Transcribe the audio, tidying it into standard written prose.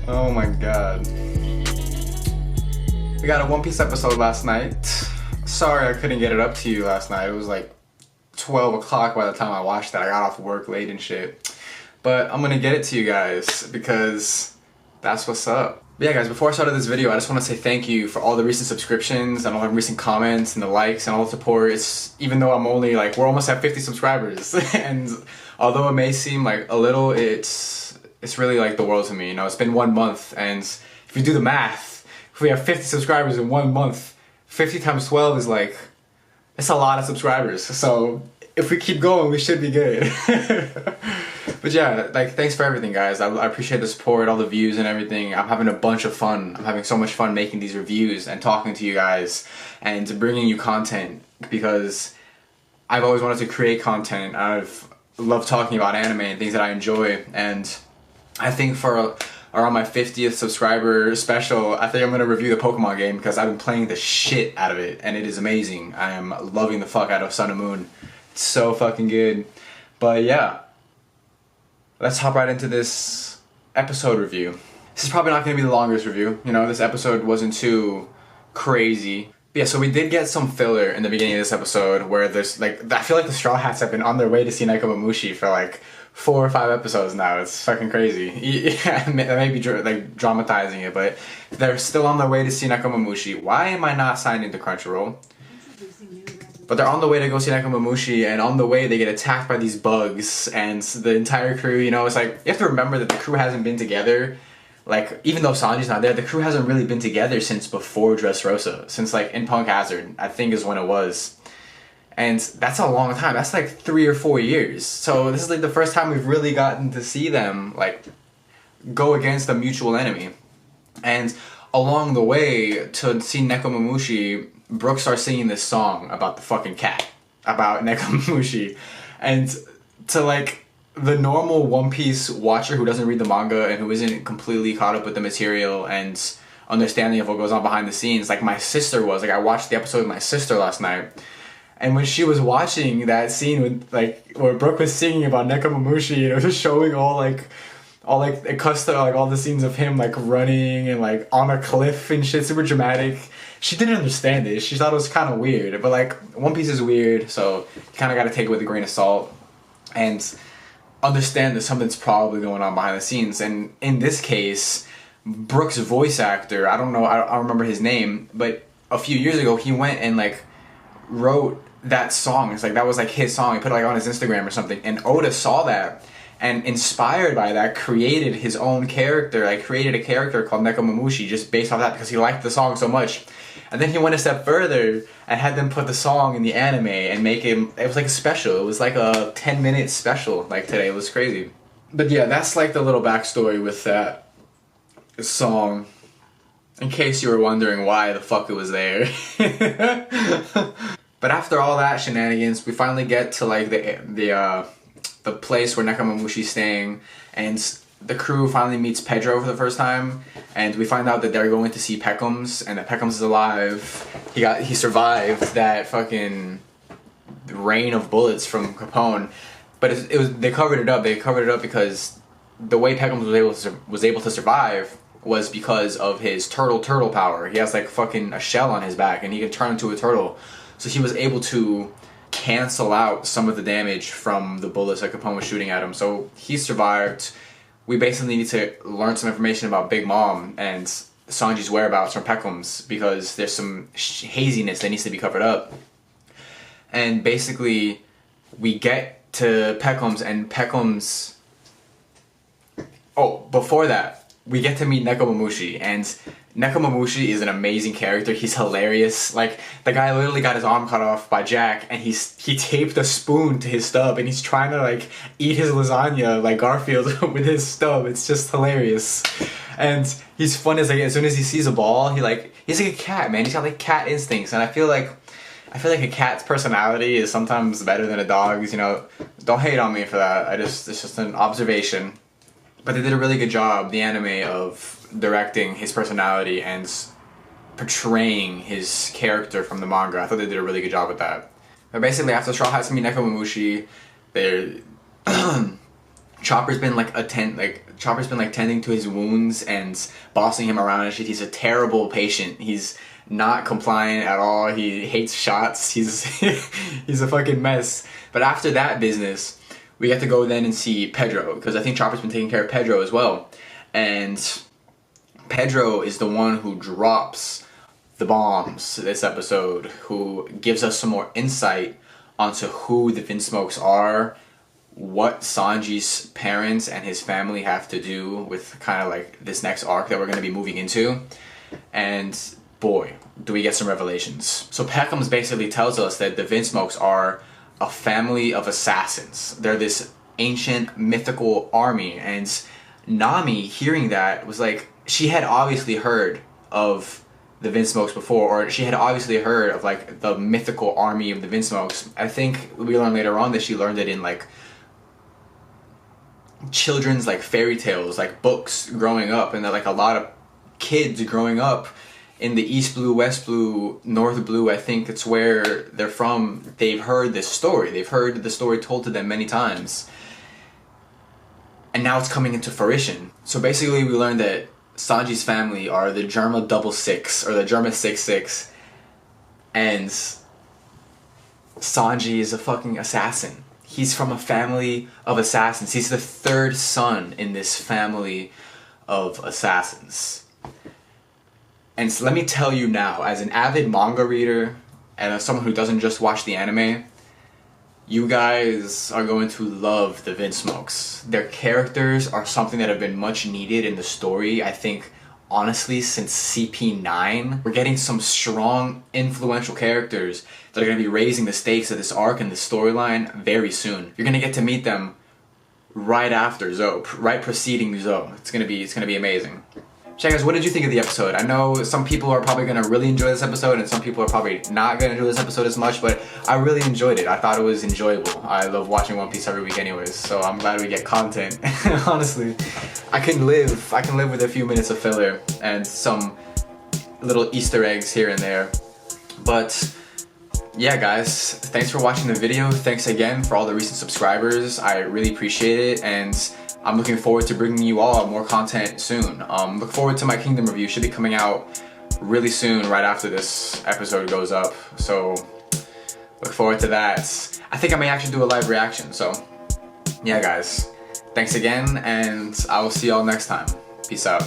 Oh my god. We got a One Piece episode last night. Sorry I couldn't get it up to you last night. It was like 12 o'clock by the time I watched it. I got off work late and shit. But I'm gonna get it to you guys because that's what's up. But yeah guys, before I started this video, I just want to say thank you for all the recent subscriptions and all the recent comments and the likes and all the support. It's, even though I'm only like, we're almost at 50 subscribers and although it may seem like a little, it's really like the world to me. You know, it's been 1 month, and if you do the math, if we have 50 subscribers in 1 month, 50 times 12 is like, it's a lot of subscribers. So if we keep going, we should be good. But yeah, like, thanks for everything, guys. I appreciate the support, all the views and everything. I'm having a bunch of fun. I'm having so much fun making these reviews and talking to you guys and bringing you content because I've always wanted to create content. I've loved talking about anime and things that I enjoy, and I think for around my 50th subscriber special, I think I'm going to review the Pokemon game because I've been playing the shit out of it and it is amazing. I am loving the fuck out of Sun and Moon. It's so fucking good. But yeah, let's hop right into this episode review. This is probably not going to be the longest review. You know, this episode wasn't too crazy. But yeah, so we did get some filler in the beginning of this episode where there's like, I feel like the Straw Hats have been on their way to see Nekomamushi for like 4 or 5 episodes now. It's fucking crazy. Yeah, may be like dramatizing it, but they're still on their way to see Nekomamushi. Why am I not signed into Crunchyroll? But they're on the way to go see Nekomamushi, and on the way they get attacked by these bugs, and the entire crew, you know, it's like, you have to remember that the crew hasn't been together, like, even though Sanji's not there, the crew hasn't really been together since before Dressrosa, since like in Punk Hazard, I think is when it was. And that's a long time, that's like 3 or 4 years. So this is like the first time we've really gotten to see them, like, go against a mutual enemy. And along the way to see Nekomamushi, Brooke starts singing this song about the fucking cat, about Nekomamushi, and to like the normal One Piece watcher who doesn't read the manga and who isn't completely caught up with the material and understanding of what goes on behind the scenes, like my sister was, like I watched the episode with my sister last night, and when she was watching that scene with like where Brooke was singing about Nekomamushi and it was just showing all the scenes of him like running and like on a cliff and shit, super dramatic. She didn't understand it. She thought it was kind of weird. But like, One Piece is weird, so you kind of got to take it with a grain of salt and understand that something's probably going on behind the scenes. And in this case, Brooke's voice actor, I don't remember his name, but a few years ago he went and like wrote that song. It's like that was like his song. He put it like on his Instagram or something, and Oda saw that and inspired by that created his own character, like created a character called Nekomamushi just based off that because he liked the song so much. And then he went a step further and had them put the song in the anime and make it was like a special. It was like a 10-minute special like today. It was crazy. But yeah, that's like the little backstory with that song, in case you were wondering why the fuck it was there. But after all that shenanigans, we finally get to like the place where Nekomamushi's staying, and the crew finally meets Pedro for the first time, and we find out that they're going to see Peckham's, and that Peckham's is alive. He survived that fucking rain of bullets from Capone, but they covered it up. They covered it up because the way Peckham's was able to survive was because of his turtle power. He has like fucking a shell on his back, and he can turn into a turtle. So he was able to cancel out some of the damage from the bullets that Capone was shooting at him. So he survived. We basically need to learn some information about Big Mom and Sanji's whereabouts from Peckham's because there's some haziness that needs to be covered up. And basically, we get to Peckham's, and Peckham's... Oh, before that, we get to meet Nekomamushi, and Nekomamushi is an amazing character. He's hilarious. Like, the guy literally got his arm cut off by Jack, and he taped a spoon to his stub, and he's trying to like eat his lasagna like Garfield with his stub. It's just hilarious. And he's fun as soon as he sees a ball, he's like a cat, man. He's got like cat instincts, and I feel like a cat's personality is sometimes better than a dog's. You know, don't hate on me for that. It's just an observation. But they did a really good job, the anime, of directing his personality and portraying his character from the manga. I thought they did a really good job with that. But basically, after Straw Hats meet Nekomamushi, they're Chopper's been like tending to his wounds and bossing him around and shit. He's a terrible patient. He's not compliant at all. He hates shots. He's he's a fucking mess. But after that business, we get to go then and see Pedro, because I think Chopper's been taking care of Pedro as well. And Pedro is the one who drops the bombs this episode, who gives us some more insight onto who the Vinsmokes are, what Sanji's parents and his family have to do with kind of like this next arc that we're going to be moving into. And boy, do we get some revelations. So Peckham's basically tells us that the Vinsmokes are a family of assassins. They're this ancient mythical army, and Nami, hearing that, was like, she had obviously heard of the Vinsmokes before, or she had obviously heard of like the mythical army of the Vinsmokes. I think we learn later on that she learned it in like children's like fairy tales, like books growing up, and that like a lot of kids growing up in the East Blue, West Blue, North Blue, I think it's where they're from, they've heard this story. They've heard the story told to them many times. And now it's coming into fruition. So basically we learned that Sanji's family are the Germa 66, or the Germa 66, and Sanji is a fucking assassin. He's from a family of assassins. He's the third son in this family of assassins. And so let me tell you now, as an avid manga reader, and as someone who doesn't just watch the anime, you guys are going to love the Vinsmokes. Their characters are something that have been much needed in the story, I think, honestly, since CP9. We're getting some strong, influential characters that are going to be raising the stakes of this arc and this storyline very soon. You're going to get to meet them right after Zoe, right preceding Zoe. It's gonna be amazing. So guys, what did you think of the episode? I know some people are probably going to really enjoy this episode and some people are probably not going to enjoy this episode as much, but I really enjoyed it. I thought it was enjoyable. I love watching One Piece every week anyways, so I'm glad we get content. Honestly, I can live with a few minutes of filler and some little Easter eggs here and there. But yeah guys, thanks for watching the video. Thanks again for all the recent subscribers. I really appreciate it, and I'm looking forward to bringing you all more content soon. Look forward to my Kingdom review. Should be coming out really soon, right after this episode goes up. So look forward to that. I think I may actually do a live reaction. So yeah guys, thanks again, and I will see y'all next time. Peace out.